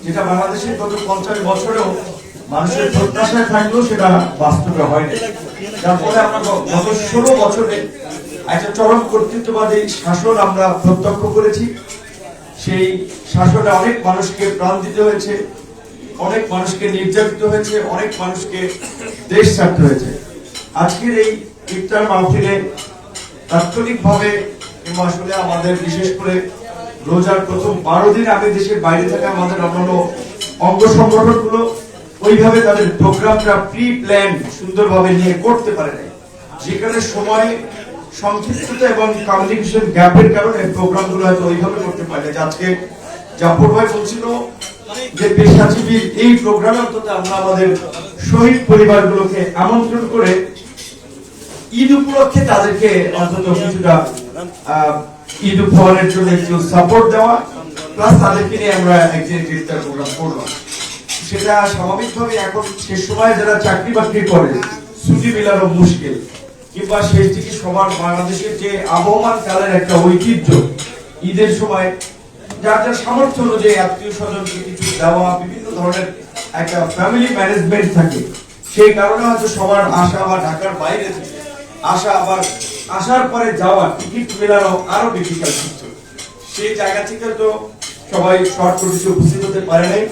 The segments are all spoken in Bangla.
যেটা বাংলাদেশের গত 50 বছরেও মানুষের প্রত্যাশায় থাকলেও সেটা বাস্তবে হয়নি। যার ফলে আমরা গত 16 বছরে একটা চরম কর্তৃত্ববাদী শাসন আমরা প্রত্যক্ষ করেছি। সেই শাসনে অনেক মানুষকে প্রাণ দিতে হয়েছে, অনেক মানুষকে নির্যাতিত হয়েছে, অনেক মানুষকে দেশ ছাড়তে হয়েছে। আজকের এই ইফতার মাহফিলে তাৎক্ষণিকভাবে আসলে আমাদের বিশেষ করে রোজার প্রথম 12 দিন আগে দেশের বাইরে থাকা আমাদের অন্যান্য অঙ্গ সংগঠনগুলো ওইভাবে তাদের প্রোগ্রামটা প্রি প্ল্যান সুন্দরভাবে নিয়ে করতে পারে নাই, যেখানে সময় সংক্ষিপ্ততা এবং কমিউনিকেশন গ্যাপের কারণে প্রোগ্রামগুলো হয়তো ওইভাবে করতে পারে না। আজকে জাফর ভাই বলছিল যে পেশাজীবীর এই প্রোগ্রামে অন্তত আমরা আমাদের শহীদ পরিবারগুলোকে আমন্ত্রণ করে ঈদ উপলক্ষে তাদেরকে অন্তত কিছুটা ঈদ উপহারের জন্য একটু সাপোর্ট দেওয়া, প্লাস তাদেরকে নিয়ে আমরা একদিন ইফতার প্রোগ্রাম করলাম। সেটা স্বাভাবিকভাবে এখন শেষ সময় যারা চাকরি বাকরি করে ছুটি মেলানো মুশকিল, কিংবা শেষ দিকে সবার বাংলাদেশের যে আবহমান কালের একটা ঐতিহ্য ঈদের সময় যার যার সামর্থ্য অনুযায়ী আত্মীয় স্বজনকে কিছু দেওয়া, বিভিন্ন ধরনের একটা ফ্যামিলি ম্যানেজমেন্ট থাকে। সেই কারণে হয়তো সবার আশা বা ঢাকার বাইরে থেকে আসা, আবার আসার পরে যাওয়া, টিকিট মেলানো আরো ডিফিকাল্ট হচ্ছে। সেই জায়গা থেকে তো সবাই শর্ট নোটিসে উপস্থিত হতে পারে নাই,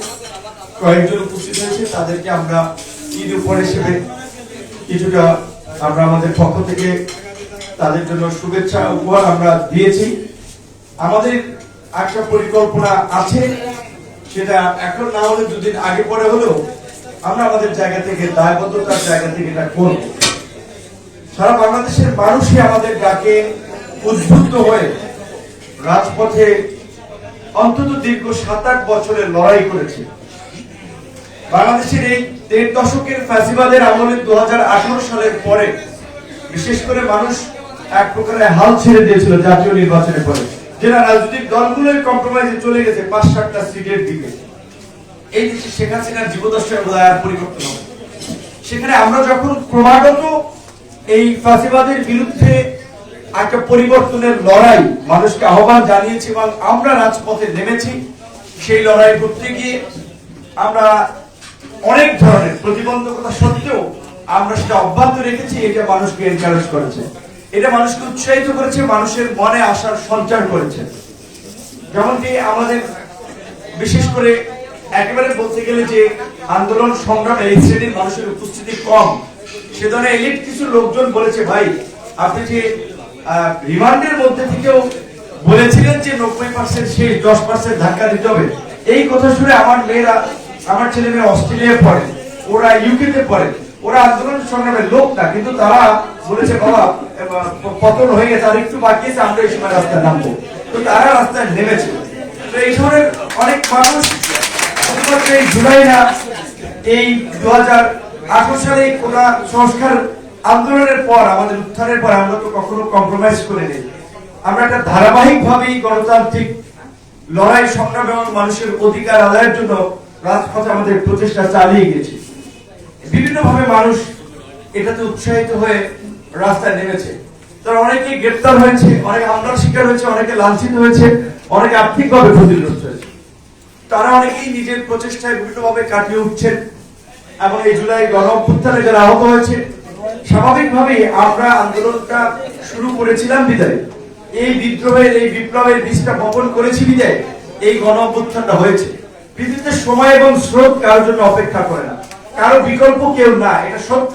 কয়েকজন উপস্থিত হয়েছে, তাদেরকে আমরা ঈদ উপহার হিসেবে কিছুটা আমরা আমাদের পক্ষ থেকে তাদের জন্য শুভেচ্ছা উপহার আমরা দিয়েছি। আমাদের একটা পরিকল্পনা আছে, সেটা এখন না হলে দুদিন আগে পরে হলেও আমরা আমাদের জায়গা থেকে দায়বদ্ধতার জায়গা থেকে এটা করব। সারা বাংলাদেশের মানুষই আমাদের ডাকে উদ্বুদ্ধ হয়ে রাজপথে অন্তত দীর্ঘ 7-8 বছরের লড়াই করেছে। বাংলাদেশের এই 1.5 দশকের ফ্যাসিবাদের আমলে 2018 সালের পরে বিশেষ করে মানুষ এক প্রকারের হাল ছেড়ে দিয়েছিল জাতীয় নির্বাচনের পরে, যেটা রাজনৈতিক দলগুলোর কম্প্রোমাইজে চলে গেছে 5-7টা সিটের দিকে। এই দেশে শেখ হাসিনার জীবদশায় বোধহয় আর পরিবর্তন হবে। সেখানে আমরা যখন ক্রমাগত এই ফ্যাসিবাদের বিরুদ্ধে একটা পরিবর্তনের লড়াই মানুষকে আহ্বান জানিয়েছি এবং আমরা রাজপথে নেমেছি, সেই লড়াই করতে গিয়ে আমরা অনেক ধরনের প্রতিবন্ধকতা সত্ত্বেও আমরা সেটা অব্যাহত রেখেছি। এটা মানুষকে এনকারেজ করেছে, এটা মানুষকে উৎসাহিত করেছে, মানুষের মনে আশার সঞ্চার করেছে। যেমনটি আমাদের বিশেষ করে একেবারে বলতে গেলে যে আন্দোলন সংগ্রামে এই শ্রেণীর মানুষের উপস্থিতি কম, সে ধরনের এলিট কিছু লোকজন বলেছে, ভাই আপনি যে রিমান্ডের মধ্যে থেকেও বলেছিলেন যে 90% শেষ, 10% ধাক্কা দিতে হবে। এই কথা শুনে আমার মেয়েরা, আমার ছেলে মেয়ে অস্ট্রেলিয়া পড়ে, ওরা ইউকেতে পড়ে, ওরা আন্দোলন সংগ্রামের লোক না, কিন্তু তারা বলেছে বাবা পতন হয়ে গেছে, আর একটু বাকি আছে, আমরা এই সময় রাস্তায় নামবো। তো তারা রাস্তায় নেমেছে। তো এই ধরনের অনেক মানুষ শুধুমাত্র এই জুলাই না, এই 2018 সালে কোটা সংস্কার আন্দোলনের পর, আমাদের উত্থানের পর আমরা তো কখনো কম্প্রোমাইজ করে নেই। আমরা একটা ধারাবাহিক ভাবেই গণতান্ত্রিক লড়াই সংগ্রাম এবং মানুষের অধিকার আদায়ের জন্য রাজপথে আমাদের প্রচেষ্টা চালিয়ে গেছি। বিভিন্ন ভাবে মানুষ এটাতে উৎসাহিত হয়ে রাস্তায় নেমেছে। তারা অনেকে গ্রেপ্তার হয়েছে, অনেকে হামলার শিকার হয়েছে, অনেকে লাঞ্ছিত হয়েছে, অনেকে আর্থিকভাবে ক্ষতিগ্রস্ত হয়েছে। তারা অনেকেই নিজের প্রচেষ্টায় বিভিন্ন ভাবে কাটিয়ে উঠছেন এবং এই জুলাই গণ অভ্যুত্থানে যারা আহত হয়েছে, স্বাভাবিকভাবেই আমরা আন্দোলনটা শুরু করেছিলাম বিদায়, এই বিদ্রোহের এই বিপ্লবের বীজটা বপন করেছি বিদায় এই গণ অভ্যুত্থানটা হয়েছে। পৃথিবীতে সময় এবং স্রোত কারোর জন্য অপেক্ষা করে না, কারো বিকল্প কেউ না, এটা সত্য।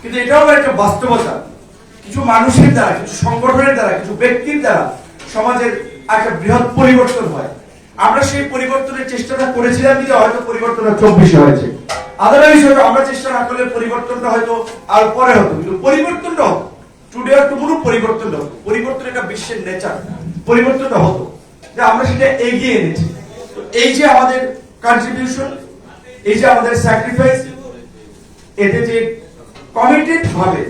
কিন্তু এটাও একটা বাস্তবতা, কিছু মানুষের দ্বারা, কিছু সংগঠনের দ্বারা, কিছু ব্যক্তির দ্বারা সমাজের একটা বৃহৎ পরিবর্তন হয়। আমরা সেই পরিবর্তনের চেষ্টাটা করেছিলাম বিধায় হয়তো পরিবর্তনটা 24 হয়েছে। আদারওয়াইজ হয়তো আমরা চেষ্টা না করলে পরিবর্তনটা হয়তো আর পরে হতো, কিন্তু পরিবর্তনটা হতো। টুডে আর টুমরো পরিবর্তনটা হতো। পরিবর্তন একটা বিশ্বের নেচার, পরিবর্তনটা হতো, যে আমরা সেটা এগিয়ে এনেছি। তো এই যে আমাদের কন্ট্রিবিউশন, এই যে আমাদের স্যাক্রিফাইস, এতে যে কমিটেড ভাবে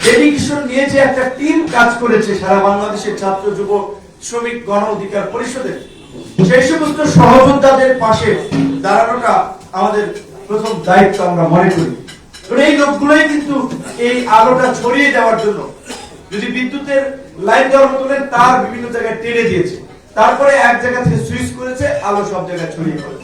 ডেডিকেশন নিয়ে যে একটা টিম কাজ করেছে সারা বাংলাদেশের ছাত্র, যুব, শ্রমিক গণ অধিকার পরিষদের, সেই সমস্ত সহযোদ্ধাদের পাশে দাঁড়ানোটা আমাদের প্রথম দায়িত্ব আমরা মনে করি। এই লোকগুলোই কিন্তু এই আলোটা ছড়িয়ে দেওয়ার জন্য, যদি বিদ্যুতের লাইন দেওয়ার মতো তার বিভিন্ন জায়গায় টেনে দিয়েছে, তারপরে এক জায়গা থেকে সুইচ করেছে, আলো সব জায়গায় ছড়িয়ে পড়েছে।